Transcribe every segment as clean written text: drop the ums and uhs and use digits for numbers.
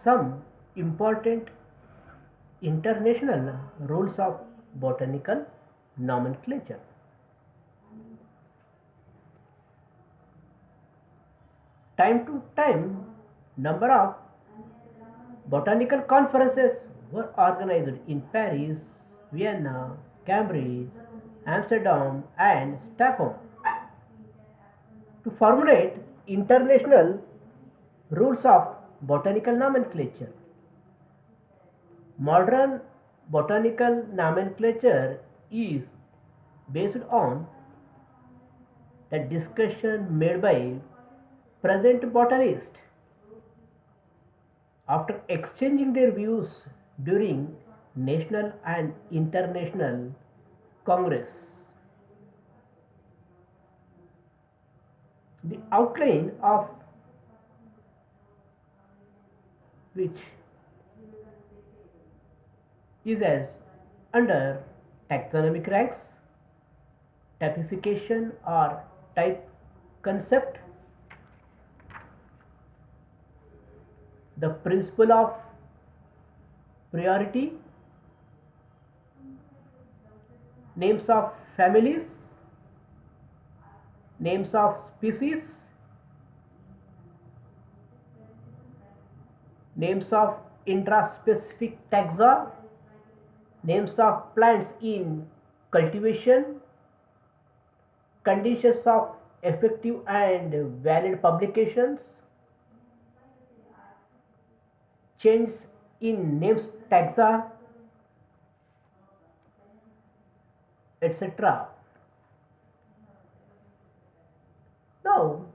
Some important international rules of botanical nomenclature. Time to time, number of botanical conferences were organized in Paris, Vienna, Cambridge, Amsterdam, and Stockholm to formulate international rules of botanical nomenclature. Modern botanical nomenclature is based on the discussion made by present botanists after exchanging their views during national and international congress. The outline of which is as under taxonomic ranks, typification or type concept, the principle of priority, names of families, names of species, names of intraspecific taxa, names of plants in cultivation, conditions of effective and valid publications, change in names taxa, etc. Now,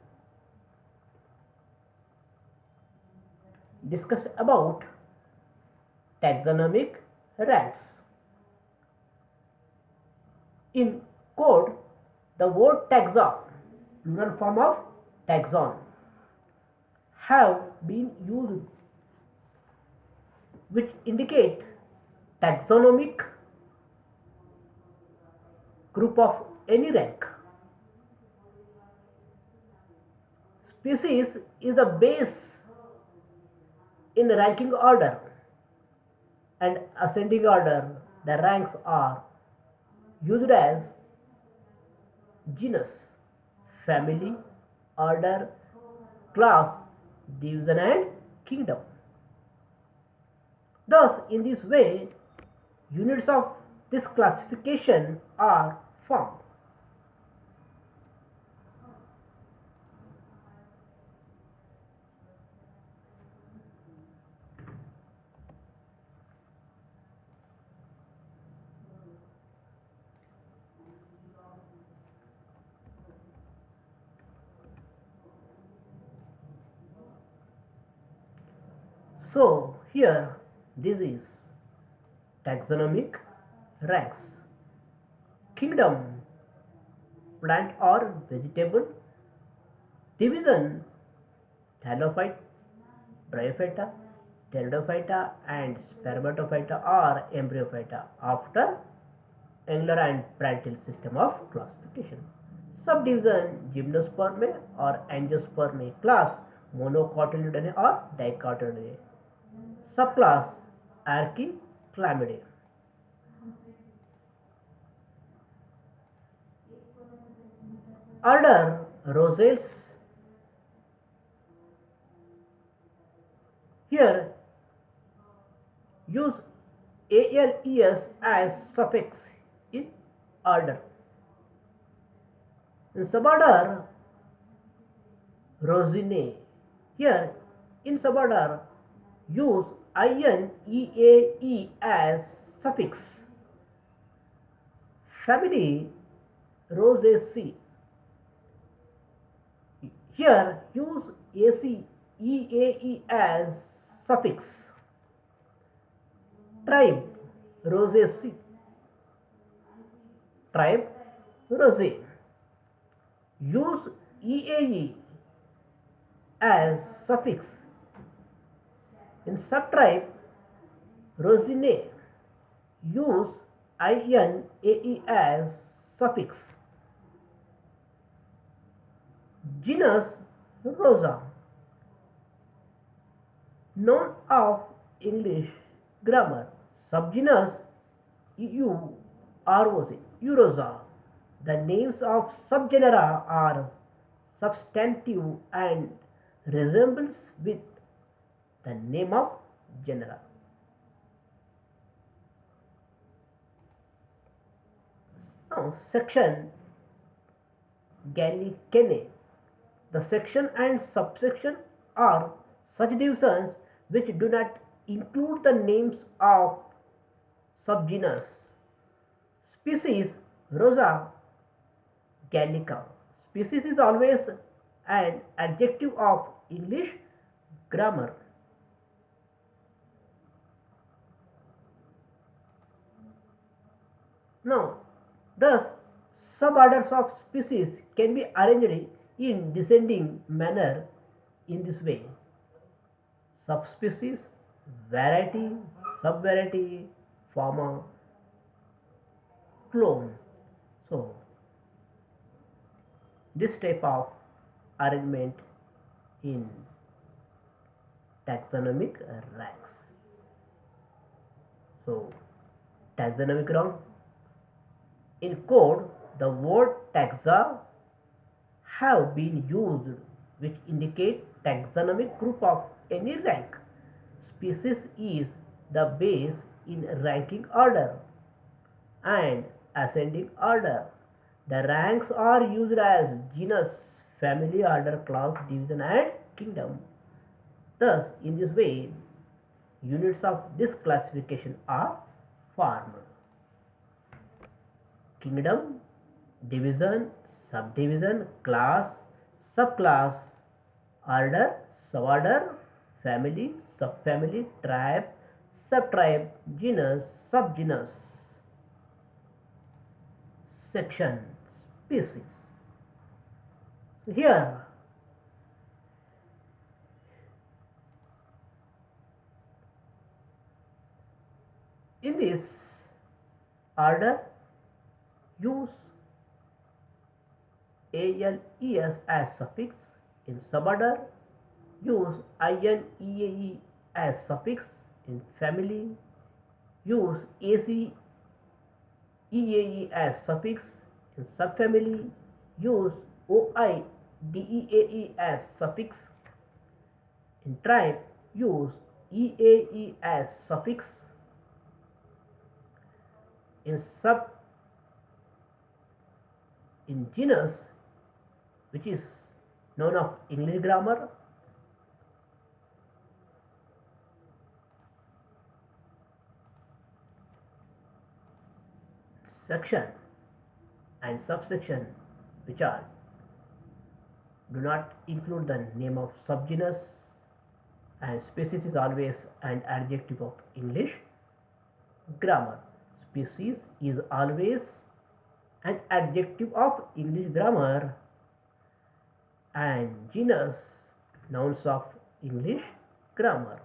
discuss about taxonomic ranks. In code, the word taxa, plural form of taxon, have been used which indicate taxonomic group of any rank. Species is the base in ranking order, and ascending order the ranks are used as genus, family, order, class, division and kingdom. Thus, in this way, units of this classification are formed. So, here this is taxonomic ranks. Kingdom, plant or vegetable. Division, thallophyte, bryophyta, pteridophyta and spermatophyta or embryophyta after Engler and Prandtl system of classification. Subdivision, Gymnospermae or Angiospermae. Class, Monocotyledonea or Dicotyledonea. Subclass, Archiclamidae. Order, Rosales. Here, use ALES as suffix in order. In suborder, Rosinae. Here, in suborder, use INEAE as suffix. Family, Rosaceae. Here, use ACEAE as suffix. Tribe, Rosaceae. Tribe, Rosae. Use EAE as suffix. In subtribe, Rosinae, use INAE as suffix. Genus, Rosa. Noun of English grammar. Subgenus EUROC, Euroza. The names of subgenera are substantive and resembles with the name of genera. Now, section Gallicene. The section and subsection are such divisions which do not include the names of subgenus. Species Rosa gallica. Species is always an adjective of English grammar. Now, thus suborders of species can be arranged in descending manner in this way: subspecies, variety, subvariety, former, clone. So, this type of arrangement in taxonomic ranks. So, taxonomic rank. In code, the word taxa have been used which indicate taxonomic group of any rank. Species is the base in ranking order and ascending order. The ranks are used as genus, family, order, class, division and kingdom. Thus, in this way, units of this classification are formed: kingdom, division, subdivision, class, subclass, order, suborder, family, subfamily, tribe, subtribe, genus, subgenus. Section species. Here in this order, use ALES as suffix. In suborder, use INEAE as suffix. In family, use ACEAE as suffix. In subfamily, use OIDEAE as suffix. In tribe, use EAE as suffix. In genus, which is known of English grammar, section and subsection which are do not include the name of subgenus, and species is always an adjective of English grammar. Species is always an adjective of English grammar, and genus nouns of English grammar.